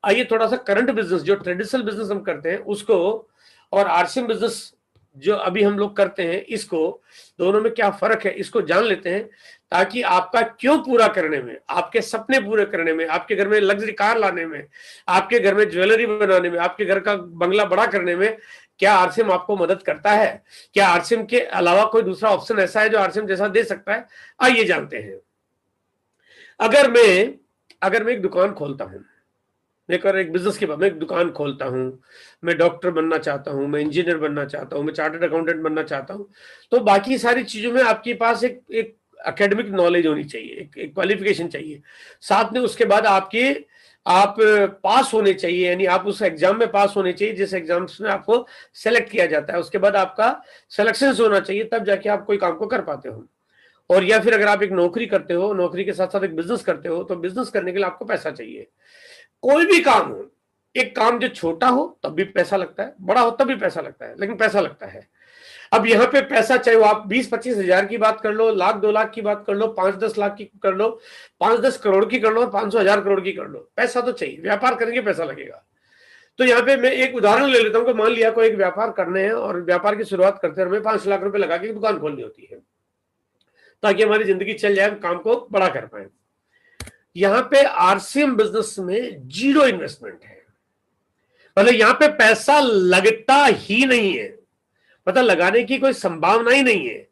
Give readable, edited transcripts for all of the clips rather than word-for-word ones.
आइए थोड़ा सा करंट बिजनेस, जो ट्रेडिशनल बिजनेस हम करते हैं उसको, और आरसीएम बिजनेस जो अभी हम लोग करते हैं, इसको दोनों में क्या फर्क है इसको जान लेते हैं, ताकि आपका क्यों पूरा करने में, आपके सपने पूरे करने में, आपके घर में लग्जरी कार लाने में, आपके घर में ज्वेलरी बनाने में, आपके घर का बंगला बड़ा करने में क्या आरसीएम आपको मदद करता है, क्या आरसीएम के अलावा कोई दूसरा ऑप्शन ऐसा है जो आरसीएम जैसा दे सकता है। आइए जानते हैं। अगर मैं एक दुकान खोलता हूं, एक बिजनेस के बाद मैं एक दुकान खोलता हूं, मैं डॉक्टर बनना चाहता हूं, मैं इंजीनियर बनना चाहता हूं, मैं चार्टर्ड अकाउंटेंट बनना चाहता हूं, तो बाकी सारी चीजों में आपके पास एक एकेडमिक नॉलेज होनी चाहिए, एक क्वालिफिकेशन चाहिए। साथ में उसके बाद आप पास होने चाहिए, यानी आप उस एग्जाम में पास होने चाहिए जिस एग्जाम्स में आपको सेलेक्ट किया जाता है। उसके बाद आपका सिलेक्शन होना चाहिए, तब जाके आप कोई काम को कर पाते हो। और या फिर अगर आप एक नौकरी करते हो, नौकरी के साथ साथ एक बिजनेस करते हो, तो बिजनेस करने के लिए आपको पैसा चाहिए। कोई भी काम हो, एक काम जो छोटा हो तब भी पैसा लगता है, बड़ा हो तब भी पैसा लगता है, लेकिन पैसा लगता है। अब यहाँ पे पैसा चाहे वो आप 20-25 हजार की बात कर लो, लाख 2 लाख की बात कर लो, 5-10 लाख की कर लो, 5-10 करोड़ की कर लो, 500,000 करोड़ की कर लो, पैसा तो चाहिए। व्यापार करेंगे पैसा लगेगा। तो यहाँ पे मैं एक उदाहरण ले लेता हूँ कि मान लिया कोई एक व्यापार करने हैं और व्यापार की शुरुआत करते हैं, हमें 5 लाख रुपए लगा के दुकान खोलनी होती है ताकि हमारी जिंदगी चल जाए, काम को बड़ा कर पाए। यहाँ पे आरसीएम बिजनेस में जीरो इन्वेस्टमेंट है, मतलब यहाँ पे पैसा लगता ही नहीं है, मतलब लगाने की कोई संभावना ही नहीं है।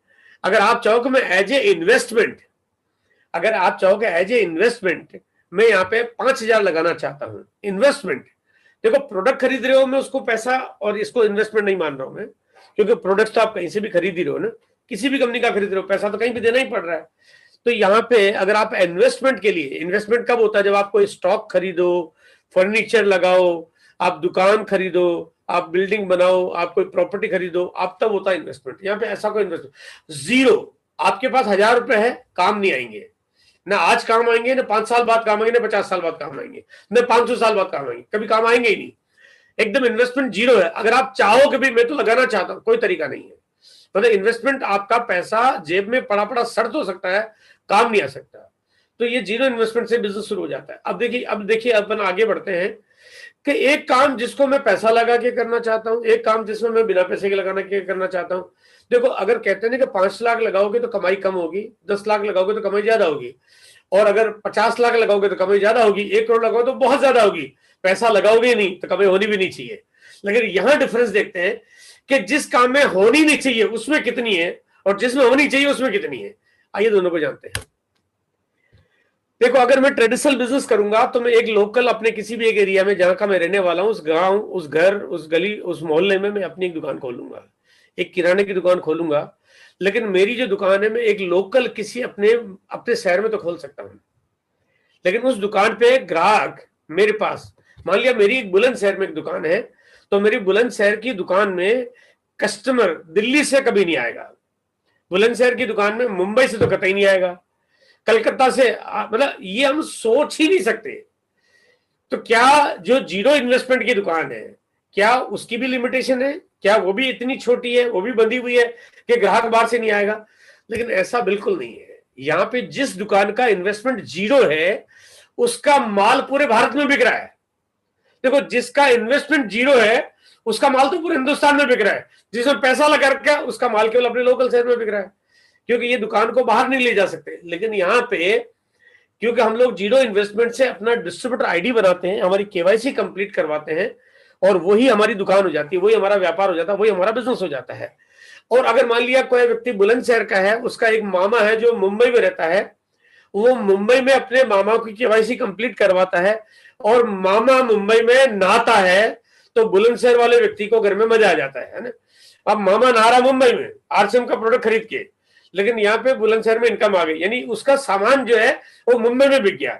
अगर आप चाहो कि मैं एज ए इन्वेस्टमेंट मैं यहाँ पे 5,000 लगाना चाहता हूं इन्वेस्टमेंट, देखो प्रोडक्ट खरीद रहे हो, मैं उसको पैसा और इसको इन्वेस्टमेंट नहीं मान रहा हूं मैं, क्योंकि प्रोडक्ट तो आप कहीं से भी खरीद ही रहे हो ना, किसी भी कंपनी का खरीद रहे हो, पैसा तो कहीं भी देना ही पड़ रहा है। तो यहाँ पे अगर आप इन्वेस्टमेंट के लिए, इन्वेस्टमेंट कब होता है, जब आप कोई स्टॉक खरीदो, फर्नीचर लगाओ, आप दुकान खरीदो, आप बिल्डिंग बनाओ, आप कोई प्रॉपर्टी खरीदो, आप तब होता है इन्वेस्टमेंट। यहाँ पे ऐसा कोई इन्वेस्टमेंट जीरो। आपके पास 1,000 रुपए है, काम नहीं आएंगे, ना आज काम आएंगे, ना 5 साल बाद काम आएंगे, ना 50 साल बाद काम आएंगे, ना 500 साल बाद काम आएंगे, कभी काम आएंगे ही नहीं। एकदम इन्वेस्टमेंट जीरो है। अगर आप चाहो कि भी मैं तो लगाना चाहता हूं, कोई तरीका नहीं है। मतलब इन्वेस्टमेंट, आपका पैसा जेब में पड़ा पड़ा सड़ तो सकता है, काम नहीं आ सकता। तो ये जीरो इन्वेस्टमेंट से बिजनेस शुरू हो जाता है। अब देखिए अपन आगे बढ़ते हैं कि एक काम जिसको मैं पैसा लगा के करना चाहता हूं, एक काम जिसमें मैं बिना पैसे के लगाना के करना चाहता हूं। देखो अगर कहते हैं ना कि 5 लाख लगाओगे तो कमाई कम होगी, 10 लाख लगाओगे तो कमाई ज्यादा होगी, और अगर 50 लाख लगाओगे तो कमाई ज्यादा होगी, 1 करोड़ लगाओ तो बहुत ज्यादा होगी। पैसा लगाओगे नहीं तो कमाई होनी भी नहीं चाहिए। लेकिन यहां डिफरेंस देखते हैं कि जिस काम में होनी नहीं चाहिए उसमें कितनी है, और जिसमें होनी चाहिए उसमें कितनी है। आइए दोनों को जानते हैं। देखो अगर मैं ट्रेडिशनल बिजनेस करूंगा तो मैं एक लोकल, अपने किसी भी एक एरिया में जहां का मैं रहने वाला हूं, उस गांव, उस घर, उस गली, उस मोहल्ले में मैं अपनी एक दुकान खोलूंगा, एक किराने की दुकान खोलूंगा। लेकिन मेरी जो दुकान है, मैं एक लोकल किसी अपने शहर में तो खोल सकता हूं, लेकिन उस दुकान पे ग्राहक मेरे पास, मान लिया मेरी एक बुलंदशहर में एक दुकान है, तो मेरी बुलंदशहर की दुकान में कस्टमर दिल्ली से कभी नहीं आएगा, बुलंदशहर की दुकान में मुंबई से तो कतई नहीं आएगा, कलकत्ता से, मतलब ये हम सोच ही नहीं सकते। तो क्या जो जीरो इन्वेस्टमेंट की दुकान है, क्या उसकी भी लिमिटेशन है? क्या वो भी इतनी छोटी है, वो भी बंधी हुई है कि ग्राहक बाहर से नहीं आएगा? लेकिन ऐसा बिल्कुल नहीं है। यहाँ पे जिस दुकान का इन्वेस्टमेंट जीरो है, उसका माल पूरे भारत में बिक रहा है। देखो जिसका इन्वेस्टमेंट जीरो है उसका माल तो पूरे हिंदुस्तान में बिक रहा है, जिसमें पैसा लगा रखा है उसका माल केवल अपने लोकल शहर में बिक रहा है, क्योंकि ये दुकान को बाहर नहीं ले जा सकते। लेकिन यहाँ पे क्योंकि हम लोग जीरो इन्वेस्टमेंट से अपना डिस्ट्रीब्यूटर आईडी बनाते हैं, हमारी केवाईसी कंप्लीट करवाते हैं, और वही हमारी दुकान हो जाती है, वही हमारा व्यापार हो जाता है, वही हमारा बिजनेस हो जाता है। और अगर मान लिया कोई व्यक्ति बुलंदशहर का है, उसका एक मामा है जो मुंबई में रहता है, वो मुंबई में अपने मामा की केवाईसी कंप्लीट करवाता है, और मामा मुंबई में नहाता है, तो बुलंदशहर वाले व्यक्ति को घर में मजा आ जाता है ना। अब मामा नहा रहा मुंबई में आरसीएम का प्रोडक्ट खरीद के, लेकिन यहाँ पे बुलंदशहर में इनकम आ गई, यानी उसका सामान जो है वो मुंबई में बिक गया।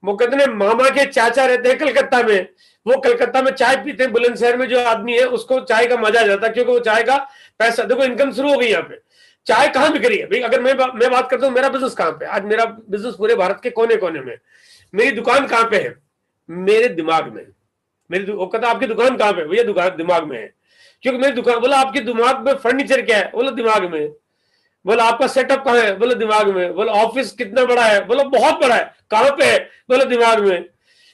वो कहते हैं मामा के चाचा रहते हैं कलकत्ता में, वो कलकत्ता में चाय पीते हैं, बुलंदशहर में जो आदमी है उसको चाय का मजा आ जाता है, क्योंकि वो चाय का पैसा, देखो इनकम शुरू हो गई यहाँ पे। चाय कहाँ बिक रही है भाई? अगर मैं बात करता हूँ मेरा बिजनेस कहाँ पे, आज मेरा बिजनेस पूरे भारत के कोने कोने में, मेरी दुकान कहाँ पे है? मेरे दिमाग में। वो कहता आपकी दुकान कहाँ पे? भैया दुकान दिमाग में है, क्योंकि मेरी दुकान। बोला आपके दिमाग में फर्नीचर क्या है? बोला दिमाग में। बोला आपका सेटअप कहाँ है? बोला दिमाग में। बोला ऑफिस कितना बड़ा है? बोला बहुत बड़ा है। कहाँ पे है? बोला दिमाग में।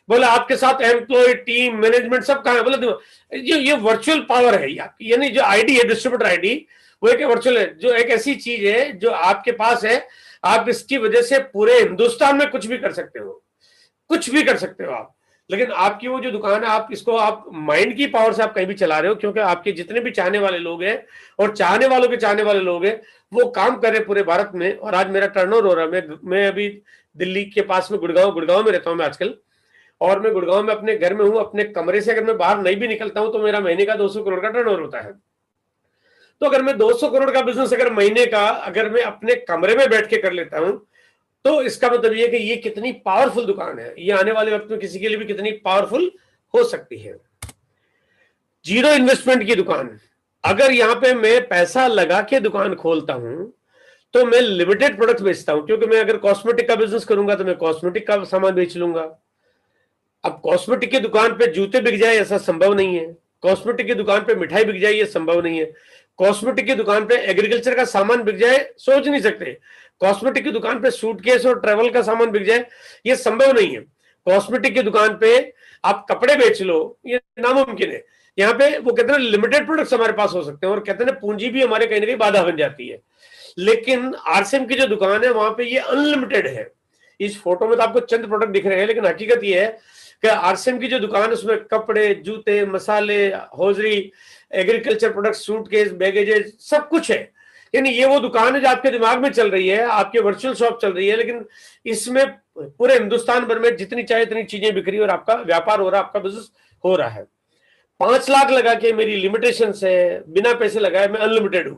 बोले आपके साथ एम्प्लॉय, टीम, मैनेजमेंट सब कहाँ है? बोले ये वर्चुअल पावर है यानी जो आईडी है, डिस्ट्रीब्यूटर आईडी, वो एक वर्चुअल है, जो एक ऐसी चीज है जो आपके पास है, आप इसकी वजह से पूरे हिंदुस्तान में कुछ भी कर सकते हो, कुछ भी कर सकते हो आप। लेकिन आपकी वो जो दुकान है, आप इसको आप माइंड की पावर से आप कहीं भी चला रहे हो, क्योंकि आपके जितने भी चाहने वाले लोग हैं और चाहने वालों के चाहने वाले लोग हैं, वो काम कर रहे पूरे भारत में। और आज मेरा टर्नओवर हो रहा है, मैं अभी दिल्ली के पास में गुड़गांव में रहता हूँ मैं आजकल, और मैं गुड़गांव में अपने घर में हूँ, अपने कमरे से अगर मैं बाहर नहीं भी निकलता हूँ तो मेरा महीने का 200 करोड़ का टर्नओवर होता है। तो अगर मैं 200 करोड़ का बिजनेस अगर महीने का अगर मैं अपने कमरे में बैठ के कर लेता हूं, तो इसका मतलब ये कि ये कितनी पावरफुल दुकान है, ये आने वाले वक्त में किसी के लिए भी कितनी पावरफुल हो सकती है। जीरो इन्वेस्टमेंट की दुकान, अगर यहां पे मैं पैसा लगा के दुकान खोलता हूं तो मैं लिमिटेड प्रोडक्ट बेचता हूं, क्योंकि मैं अगर कॉस्मेटिक का बिजनेस करूंगा तो मैं कॉस्मेटिक का सामान बेच लूंगा। अब कॉस्मेटिक की दुकान पे जूते बिक जाए ऐसा संभव नहीं है, कॉस्मेटिक की दुकान पे मिठाई बिक जाए ये संभव नहीं है, कॉस्मेटिक की दुकान पे एग्रीकल्चर का सामान बिक जाए सोच नहीं सकते, कॉस्मेटिक की दुकान पे सूटकेस और ट्रेवल का सामान बिक जाए ये संभव नहीं है, कॉस्मेटिक की दुकान पे आप कपड़े बेच लो ये नामुमकिन है। यहाँ पे वो कहते हैं लिमिटेड प्रोडक्ट्स हमारे पास हो सकते हैं, और कहते हैं पूंजी भी हमारे कहीं ना कहीं बाधा बन जाती है। लेकिन आरसीएम की जो दुकान है वहां पे ये अनलिमिटेड है। इस फोटो में तो आपको चंद प्रोडक्ट दिख रहे हैं, लेकिन हकीकत ये है कि आरसीएम की जो दुकान है उसमें कपड़े, जूते, मसाले, hosiery, agriculture product, suitcase, baggages सब कुछ है। यानी ये वो दुकान है जो आपके दिमाग में चल रही है, आपके वर्चुअल शॉप चल रही है, लेकिन इसमें पूरे हिंदुस्तान भर में जितनी चाहे इतनी चीजें बिक रही है और आपका व्यापार हो रहा है, आपका बिजनेस हो रहा है। 5 लाख लगा के मेरी लिमिटेशन है, बिना पैसे लगाए मैं अनलिमिटेड हूं।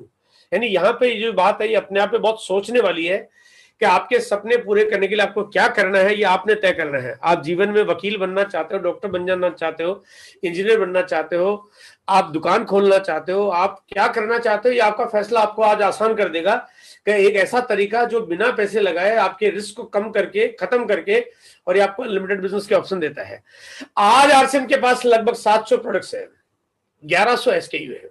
यानी यहाँ पे जो बात है ये अपने आप में बहुत सोचने वाली है कि आपके सपने पूरे करने के लिए आपको क्या करना है, ये आपने तय करना है। आप जीवन में वकील बनना चाहते हो, डॉक्टर बन जाना चाहते हो, इंजीनियर बनना चाहते हो, आप दुकान खोलना चाहते हो, आप क्या करना चाहते हो, ये आपका फैसला आपको आज आसान कर देगा कि एक ऐसा तरीका जो बिना पैसे लगाए आपके रिस्क को कम करके, खत्म करके, और ये आपको लिमिटेड बिजनेस के ऑप्शन देता है। आज आरसीएम के पास लगभग 700 प्रोडक्ट्स है, 1100 एसकेयू है,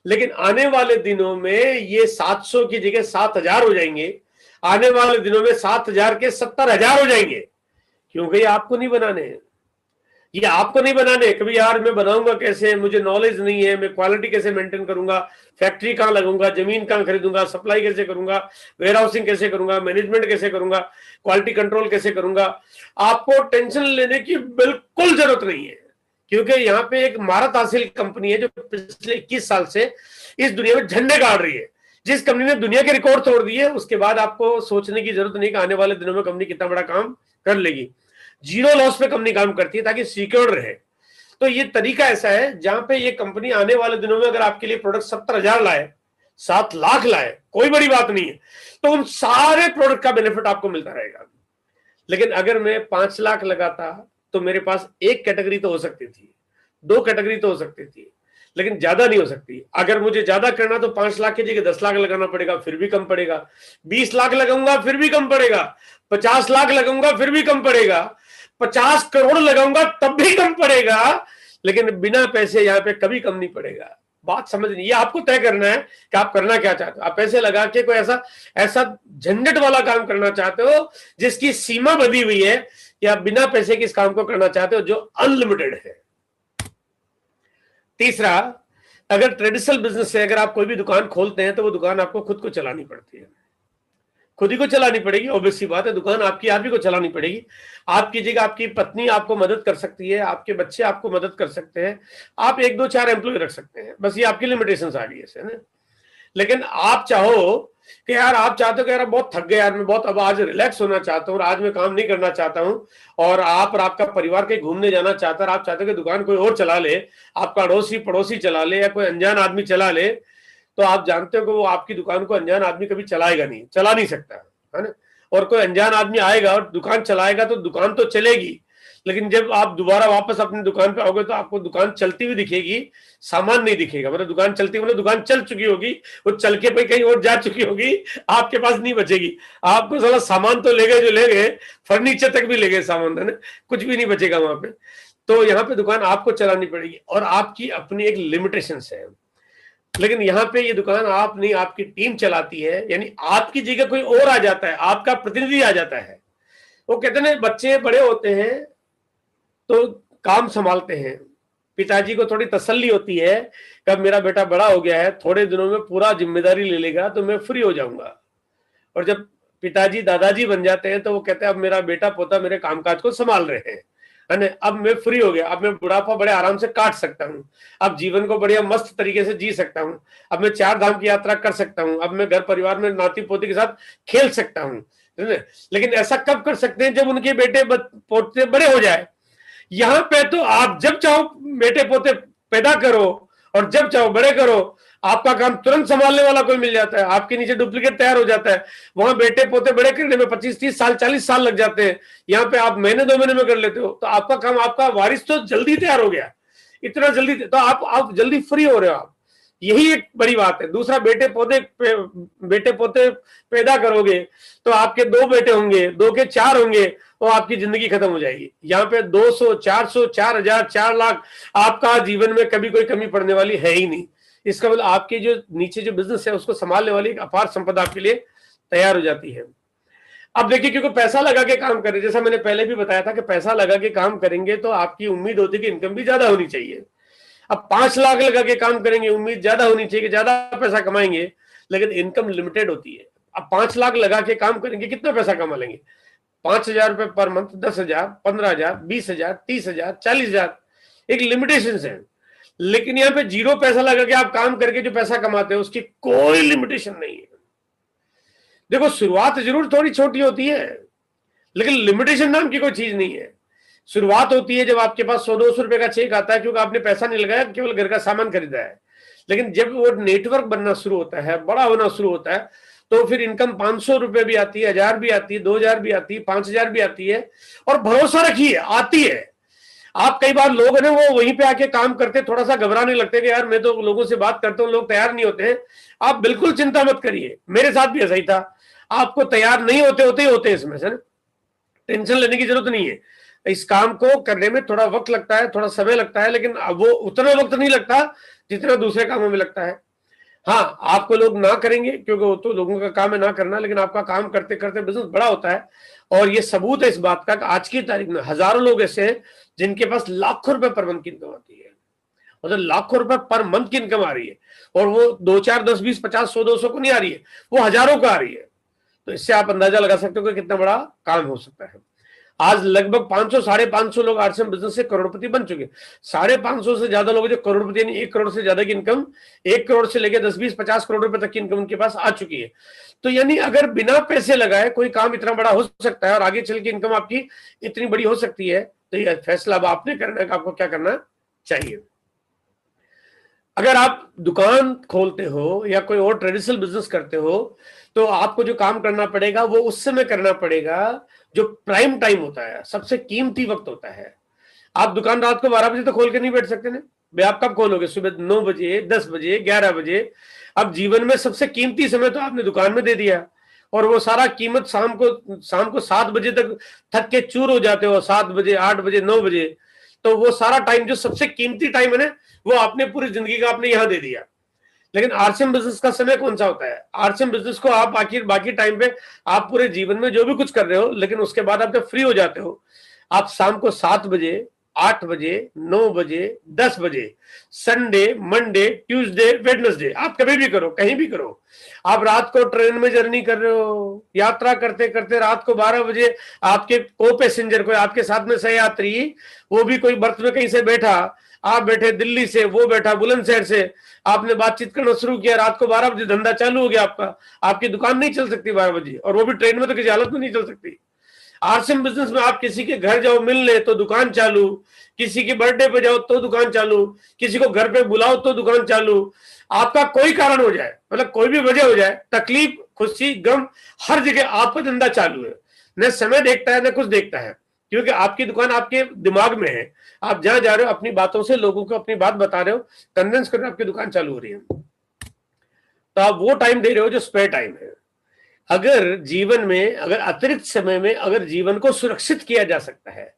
लेकिन आने वाले दिनों में ये 700 की जगह 7000 हो जाएंगे, आने वाले दिनों में 7000 के 70,000 हो जाएंगे, क्योंकि ये आपको नहीं बनाने हैं, ये आपको नहीं बनाने। कभी यार मैं बनाऊंगा कैसे, मुझे नॉलेज नहीं है, मैं क्वालिटी कैसे मेंटेन करूंगा, फैक्ट्री कहां लगूंगा, जमीन कहां खरीदूंगा, सप्लाई कैसे करूंगा, वेयर हाउसिंग कैसे करूंगा, मैनेजमेंट कैसे करूंगा, क्वालिटी कंट्रोल कैसे करूंगा। आपको टेंशन लेने की बिल्कुल जरूरत नहीं है, क्योंकि यहाँ पे एक महारत हासिल कंपनी है जो पिछले 21 साल से इस दुनिया में झंडे गाड़ रही है। जिस कंपनी ने दुनिया के रिकॉर्ड तोड़ दिए, उसके बाद आपको सोचने की जरूरत नहीं कि आने वाले दिनों में कंपनी कितना बड़ा काम कर लेगी। जीरो लॉस पे कंपनी काम करती है ताकि सिक्योर रहे। तो ये तरीका ऐसा है जहां पे ये कंपनी आने वाले दिनों में अगर आपके लिए प्रोडक्ट 70,000 लाए, 7 लाख लाए, कोई बड़ी बात नहीं है, तो उन सारे प्रोडक्ट का बेनिफिट आपको मिलता रहेगा। लेकिन अगर मैं 5 लाख लगाता तो मेरे पास एक कैटेगरी तो हो सकती थी, 2 कैटेगरी तो हो सकती थी, लेकिन ज्यादा नहीं हो सकती। अगर मुझे ज्यादा करना तो 5 लाख की जगह 10 लाख लगाना पड़ेगा, फिर भी कम पड़ेगा। 20 लाख लगाऊंगा फिर भी कम पड़ेगा। 50 लाख लगाऊंगा फिर भी कम पड़ेगा। 50 करोड़ लगाऊंगा तब भी कम पड़ेगा, लेकिन बिना पैसे यहां पे कभी कम नहीं पड़ेगा। बात समझ नहीं, ये आपको तय करना है कि आप करना क्या चाहते हो। आप पैसे लगा के कोई ऐसा झंझट वाला काम करना चाहते हो जिसकी सीमा बंधी हुई है, या बिना पैसे के इस काम को करना चाहते हो जो अनलिमिटेड है। तीसरा, अगर ट्रेडिशनल बिजनेस से अगर आप कोई भी दुकान खोलते हैं तो वो दुकान आपको खुद को चलानी पड़ती है, खुद ही को चलानी पड़ेगी। ऑब्वियस सी बात है, दुकान आपकी आप ही को चलानी पड़ेगी। आपकी जगह आपकी पत्नी आपको मदद कर सकती है, आपके बच्चे आपको मदद कर सकते हैं, आप 1 2 4 एम्प्लॉय रख सकते हैं, बस ये आपकी लिमिटेशंस आ गई है ना। लेकिन आप चाहो कि यार, आप चाहते हो कि यार बहुत थक गए यार, मैं बहुत अब आज रिलैक्स होना चाहता हूँ और आज मैं काम नहीं करना चाहता हूँ, और आप और आपका परिवार कहीं घूमने जाना चाहता है, आप चाहते हो कि दुकान कोई और चला ले, आपका अड़ोसी पड़ोसी चला ले या कोई अनजान आदमी चला ले, तो आप जानते हो कि वो आपकी दुकान को अनजान आदमी कभी चलाएगा नहीं, चला नहीं सकता है ना। और कोई अनजान आदमी आएगा और दुकान चलाएगा तो दुकान तो चलेगी, लेकिन जब आप दोबारा वापस अपनी दुकान पे आओगे तो आपको दुकान चलती हुई दिखेगी, सामान नहीं दिखेगा। मतलब दुकान चलती हुई, मतलब दुकान चल चुकी होगी, वो चल के भाई कहीं और जा चुकी होगी, आपके पास नहीं बचेगी। आपको साला सामान तो ले गए जो ले गए, फर्नीचर तक भी ले गए सामान, है ना, कुछ भी नहीं बचेगा वहां पे। तो यहाँ पे दुकान आपको चलानी पड़ेगी और आपकी अपनी एक लिमिटेशन है। लेकिन यहाँ पे ये दुकान आप नहीं, आपकी टीम चलाती है, यानी आपकी जगह कोई और आ जाता है, आपका प्रतिनिधि आ जाता है। वो कहते हैं बच्चे बड़े होते हैं तो काम संभालते हैं। पिताजी को थोड़ी तसल्ली होती है कि अब मेरा बेटा बड़ा हो गया है, थोड़े दिनों में पूरा जिम्मेदारी ले लेगा तो मैं फ्री हो जाऊंगा। और जब पिताजी दादाजी बन जाते हैं तो वो कहते हैं अब मेरा बेटा पोता मेरे कामकाज को संभाल रहे हैं, है ना, अब मैं फ्री हो गया, अब मैं बुढ़ापा बड़े आराम से काट सकता हूँ, अब जीवन को बढ़िया मस्त तरीके से जी सकता हूँ, अब मैं 4 धाम की यात्रा कर सकता हूँ, अब मैं घर परिवार में नाती पोती के साथ खेल सकता हूँ। लेकिन ऐसा कब कर सकते हैं? जब उनके बेटे पोते बड़े हो जाए। यहाँ पे तो आप जब चाहो बेटे पोते पैदा करो और जब चाहो बड़े करो, आपका काम तुरंत संभालने वाला कोई मिल जाता है, आपके नीचे डुप्लीकेट तैयार हो जाता है। वहां बेटे पोते बड़े करने में 25-30 साल 40 साल लग जाते हैं, यहाँ पे आप महीने 2 महीने में कर लेते हो। तो आपका काम, आपका वारिस तो जल्दी तैयार हो गया, इतना जल्दी, तो आप जल्दी फ्री हो रहे हो। आप, यही एक बड़ी बात है। दूसरा, बेटे पोते पैदा करोगे तो आपके 2 बेटे होंगे, 2 के 4 होंगे, तो आपकी जिंदगी खत्म हो जाएगी। यहाँ पे 200, 400, 4000, 4 लाख आपका जीवन में कभी कोई कमी पड़ने वाली है ही नहीं। इसका मतलब आपके जो नीचे जो बिजनेस है उसको संभालने वाली एक अपार संपदा आपके लिए तैयार हो जाती है। अब देखिए, क्योंकि पैसा लगा के काम करें, जैसा मैंने पहले भी बताया था कि पैसा लगा के काम करेंगे तो आपकी उम्मीद होती है कि इनकम भी ज्यादा होनी चाहिए। अब 5 लाख लगा के काम करेंगे, उम्मीद ज्यादा होनी चाहिए कि ज्यादा पैसा कमाएंगे, लेकिन इनकम लिमिटेड होती है। अब 5 लाख लगा के काम करेंगे, कितना पैसा कमा लेंगे? 5,000 रुपए पर मंथ, 10,000, 15,000, 20,000, 30,000, 40,000, एक लिमिटेशन है। लेकिन यहाँ पे 0 पैसा लगा के आप काम करके जो पैसा कमाते हो उसकी कोई लिमिटेशन नहीं है। देखो, शुरुआत जरूर थोड़ी छोटी होती है, लेकिन लिमिटेशन नाम की कोई चीज नहीं है। शुरुआत होती है जब आपके पास 100-200 रुपए का चेक आता है, क्योंकि आपने पैसा नहीं लगाया, केवल घर का सामान खरीदा है। लेकिन जब वो नेटवर्क बनना शुरू होता है, बड़ा होना शुरू होता है, तो फिर इनकम 500 रुपए भी आती है, 1000 भी आती है, 2000 भी आती है, 5000 भी आती है। और भरोसा रखिए, आती है। आप, कई बार लोग ना वो वहीं पे आके काम करते, थोड़ा सा घबराने लगते कि यार मैं तो लोगों से बात करता हूँ, लोग तैयार नहीं होते हैं। आप बिल्कुल चिंता मत करिए, मेरे साथ भी ऐसा ही था। आपको तैयार नहीं होते होते ही होते, इसमें से टेंशन लेने की जरूरत नहीं है। इस काम को करने में थोड़ा वक्त लगता है, थोड़ा समय लगता है, लेकिन वो उतना वक्त नहीं लगता जितना दूसरे कामों में लगता है। हाँ, आपको लोग ना करेंगे क्योंकि वो तो लोगों का काम है ना करना, लेकिन आपका काम करते करते बिजनेस बड़ा होता है। और ये सबूत है इस बात का कि आज की तारीख में हजारों लोग ऐसे हैं जिनके पास लाखों रुपए पर मंथ की इनकम आती है, मतलब लाखों रुपए पर मंथ की इनकम आ रही है। और वो 2, 4, 10, 20, 50, 100, 200 को नहीं आ रही है, वो हजारों को आ रही है। तो इससे आप अंदाजा लगा सकते हो कि कितना बड़ा काम हो सकता है। आज लगभग 500, 550 लोग आरसीएम बिजनेस से करोड़पति बन चुके। 550 से ज्यादा लोग जो करोड़पति, यानी 1 करोड़ से ज्यादा की इनकम, 1 करोड़ से लेकर 10, 20, 50 करोड़ रुपए तक की इनकम उनके पास आ चुकी है। तो यानी अगर बिना पैसे लगाए कोई काम इतना बड़ा हो सकता है और आगे चल के इनकम आपकी इतनी बड़ी हो सकती है, तो यह फैसला अब आपने करना है कि आपको क्या करना चाहिए। अगर आप दुकान खोलते हो या कोई और ट्रेडिशनल बिजनेस करते हो, तो आपको जो काम करना पड़ेगा वो उस समय करना पड़ेगा जो प्राइम टाइम होता है, सबसे कीमती वक्त होता है। आप दुकान रात को 12 बजे तो खोल के नहीं बैठ सकते ना भाई। आप कब खोलोगे? सुबह 9 बजे, 10 बजे, 11 बजे। अब जीवन में सबसे कीमती समय तो आपने दुकान में दे दिया, और वो सारा कीमत शाम को 7 बजे तक थक के चूर हो जाते हो, 7 बजे, 8 बजे, 9 बजे। तो वो सारा टाइम जो सबसे कीमती टाइम है ना, वो आपने पूरी जिंदगी का आपने यहां दे दिया। लेकिन आरसीएम बिजनेस का समय कौन सा होता है? आरसीएम बिजनेस को आप बाकी टाइम पे आप पूरे जीवन में जो भी कुछ कर रहे हो, लेकिन उसके बाद आप जब फ्री हो जाते हो, आप शाम को 7 बजे, 8 बजे, 9 बजे, 10 बजे, संडे, मंडे, ट्यूसडे, वेडनेसडे, आप कभी भी करो, कहीं भी करो। आप रात को ट्रेन में जर्नी कर रहे हो, यात्रा करते करते रात को 12 बजे आपके को पैसेंजर, कोई आपके साथ में सहयात्री, वो भी कोई बर्थ में कहीं से बैठा, आप बैठे दिल्ली से, वो बैठा बुलंदशहर से, आपने बातचीत करना शुरू किया, रात को 12 बजे धंधा चालू हो गया आपका। आपकी दुकान नहीं चल सकती 12 बजे, और वो भी ट्रेन में तो किसी हालत में नहीं चल सकती। आरसीएम बिजनेस में आप किसी के घर जाओ मिलने तो दुकान चालू, किसी के बर्थडे पे जाओ तो दुकान चालू, किसी को घर पे बुलाओ तो दुकान चालू। आपका कोई कारण हो जाए, मतलब कोई भी वजह हो जाए, तकलीफ, खुशी, गम, हर जगह आपका धंधा चालू है। न समय देखता है न कुछ देखता है, क्योंकि आपकी दुकान आपके दिमाग में है। आप जहां जा रहे हो अपनी बातों से लोगों को अपनी बात बता रहे हो, कन्विंस कर रहे हो, आपकी दुकान चालू हो रही है। तो आप वो टाइम दे रहे हो जो स्पेयर टाइम है। अगर जीवन में, अगर अतिरिक्त समय में अगर जीवन को सुरक्षित किया जा सकता है,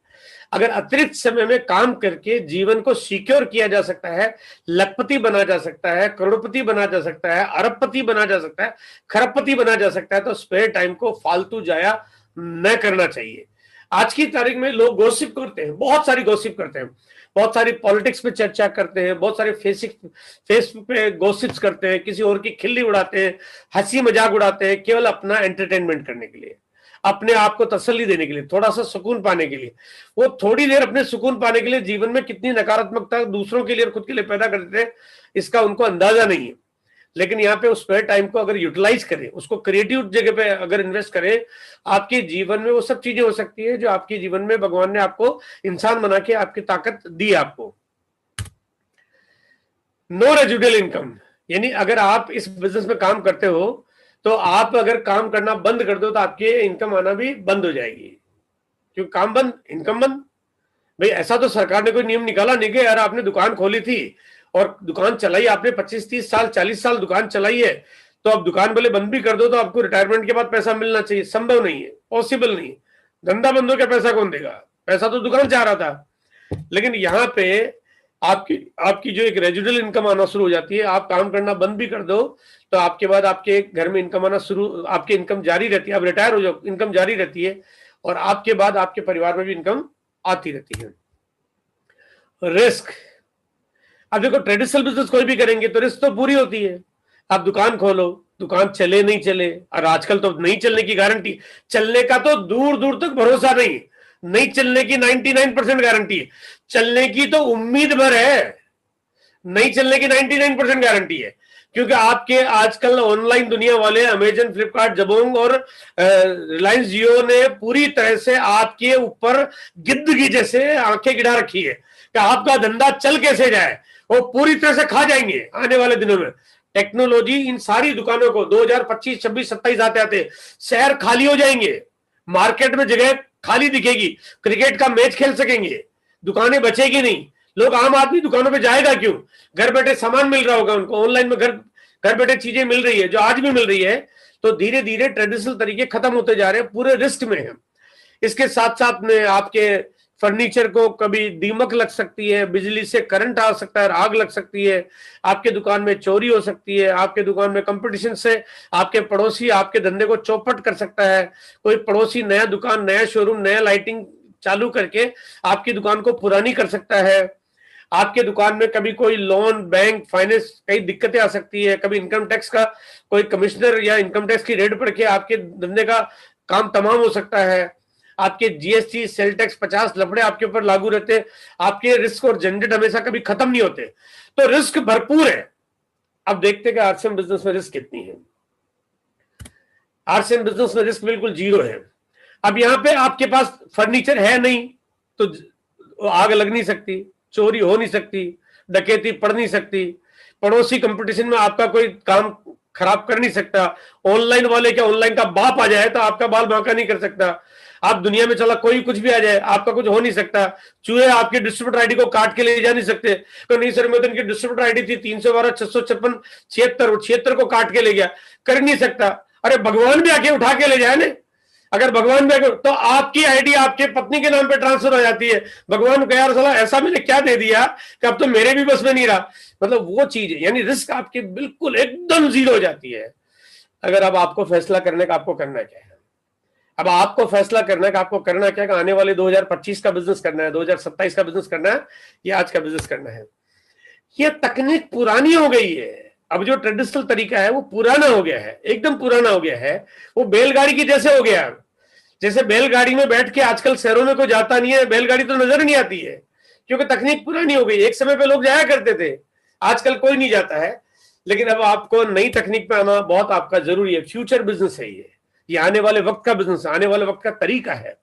अगर अतिरिक्त समय में काम करके जीवन को सिक्योर किया जा सकता है, लखपति बना जा सकता है, करोड़पति बना जा सकता है, अरबपति बना जा सकता है, खरबपति बना जा सकता है, तो स्पेयर टाइम को फालतू जाया न करना चाहिए। आज की तारीख में लोग गॉसिप करते हैं, बहुत सारी गॉसिप करते हैं, बहुत सारी पॉलिटिक्स पे चर्चा करते हैं, बहुत सारे फेसबुक पे गॉसिप्स करते हैं, किसी और की खिल्ली उड़ाते हैं, हंसी मजाक उड़ाते हैं, केवल अपना एंटरटेनमेंट करने के लिए, अपने आप को तसल्ली देने के लिए, थोड़ा सा सुकून पाने के लिए। वो थोड़ी देर अपने सुकून पाने के लिए जीवन में कितनी नकारात्मकता दूसरों के लिए और खुद के लिए पैदा करते हैं, इसका उनको अंदाजा नहीं है। लेकिन यहाँ पे उस स्पेयर टाइम को अगर यूटिलाइज करें, उसको क्रिएटिव जगह पे अगर इन्वेस्ट करें, आपके जीवन में वो सब चीजें हो सकती है जो आपके जीवन में भगवान ने आपको इंसान बना के आपकी ताकत दी आपको। नो रेजिडुअल इनकम, यानी अगर आप इस बिजनेस में काम करते हो तो आप अगर काम करना बंद कर दो तो आपके इनकम आना भी बंद हो जाएगी, क्योंकि काम बंद इनकम बंद। भाई ऐसा तो सरकार ने कोई नियम निकाला नहीं कि यार आपने दुकान खोली थी और दुकान चलाई आपने 25-30 साल 40 साल दुकान चलाई है, तो अब दुकान भले बंद भी कर दो तो आपको रिटायरमेंट के बाद पैसा मिलना चाहिए। संभव नहीं है, पॉसिबल नहीं। धंधा बंद हो गया, पैसा कौन देगा? पैसा तो दुकान चाह रहा था। लेकिन यहाँ पे आपकी जो एक रेजिडुअल इनकम आना शुरू हो जाती है, आप काम करना बंद भी कर दो तो आपके बाद आपके घर में इनकम आना शुरू, आपकी इनकम जारी रहती है। आप रिटायर हो जाओ, इनकम जारी रहती है, और आपके बाद आपके परिवार में भी इनकम आती रहती है। रिस्क, अब देखो ट्रेडिशनल बिजनेस कोई भी करेंगे तो रिस्क तो पूरी होती है। आप दुकान खोलो, दुकान चले नहीं चले, और आजकल तो नहीं चलने की गारंटी, चलने का तो दूर दूर तक भरोसा नहीं चलने की 99% गारंटी है, चलने की तो उम्मीद भर है, नहीं चलने की 99% गारंटी है। क्योंकि आपके आजकल ऑनलाइन दुनिया वाले अमेजन, फ्लिपकार्ट, जबोंग और रिलायंस जियो ने पूरी तरह से आपके ऊपर गिद्ध की जैसे आंखें गिरा रखी है कि आपका धंधा चल कैसे जाए, वो पूरी तरह से खा जाएंगे आने वाले दिनों में। टेक्नोलॉजी इन सारी दुकानों को 2025, 26, 27 आते आते शहर खाली हो जाएंगे, मार्केट में जगह खाली दिखेगी, क्रिकेट का मैच खेल सकेंगे, दुकानें बचेगी नहीं। लोग, आम आदमी दुकानों पे जाएगा क्यों? घर बैठे सामान मिल रहा होगा उनको, ऑनलाइन में घर बैठे चीजें मिल रही है, जो आज भी मिल रही है। तो धीरे धीरे ट्रेडिशनल तरीके खत्म होते जा रहे हैं, पूरे रिस्क में है। इसके साथ साथ में आपके फर्नीचर को कभी दीमक लग सकती है, बिजली से करंट आ सकता है, आग लग सकती है, आपके दुकान में चोरी हो सकती है, आपके दुकान में कंपटीशन से आपके पड़ोसी आपके धंधे को चौपट कर सकता है। कोई पड़ोसी नया दुकान, नया शोरूम, नया लाइटिंग चालू करके आपकी दुकान को पुरानी कर सकता है। आपके दुकान में कभी कोई लोन, बैंक, फाइनेंस, कई दिक्कतें आ सकती है। कभी इनकम टैक्स का कोई कमिश्नर या इनकम टैक्स की रेड पड़ के आपके धंधे का काम तमाम हो सकता है। आपके जीएसटी, सेल टैक्स, 50 लफड़े आपके ऊपर लागू रहते हैं। आपके रिस्क और झंझट हमेशा कभी खत्म नहीं होते, तो रिस्क भरपूर है। अब देखते हैं कि आरसीएम बिजनेस में रिस्क कितनी है। आरसीएम बिजनेस में रिस्क बिल्कुल जीरो है। अब यहाँ पे आपके पास फर्नीचर है नहीं तो आग लग नहीं सकती, चोरी हो नहीं सकती, डकैती पड़ नहीं सकती, पड़ोसी कंपटीशन में आपका कोई काम खराब कर नहीं सकता। ऑनलाइन वाले क्या, ऑनलाइन का बाप आ जाए तो आपका बाल बांका नहीं कर सकता। आप दुनिया में चला कोई कुछ भी आ जाए, आपका कुछ हो नहीं सकता। चूहे आपके डिस्ट्रीब्यूटर आईडी को काट के ले जा नहीं सकते। तो नहीं सर, मैं तो इनकी डिस्ट्रीब्यूटर आईडी थी 312 656 76 को काट के ले गया, कर नहीं सकता। अरे भगवान भी आके उठा के ले जाए ना, अगर भगवान भी तो आपकी आईडी आपके पत्नी के नाम पे ट्रांसफर हो जाती है। भगवान को यार साला ऐसा मैंने क्या दे दिया कि अब तो मेरे भी बस में नहीं रहा। मतलब वो चीज है, यानी रिस्क आपके बिल्कुल एकदम जीरो हो जाती है। अगर अब आपको फैसला करने का आपको करना क्या है, अब आपको फैसला करना है कि आपको करना क्या है। आने वाले 2025 का बिजनेस करना है, 2027 का बिजनेस करना है, या आज का बिजनेस करना है। ये तकनीक पुरानी हो गई है। अब जो ट्रेडिशनल तरीका है वो पुराना हो गया है, एकदम पुराना हो गया है। वो बैलगाड़ी की जैसे हो गया। जैसे बैलगाड़ी में बैठ के आजकल शहरों में कोई जाता नहीं है, बैलगाड़ी तो नजर नहीं आती है, क्योंकि तकनीक पुरानी हो गई। एक समय पे लोग जाया करते थे, आजकल कोई नहीं जाता है। लेकिन अब आपको नई तकनीक पे आना बहुत आपका जरूरी है। फ्यूचर बिजनेस है ये आने वाले वक्त का बिजनेस, आने वाले वक्त का तरीका है।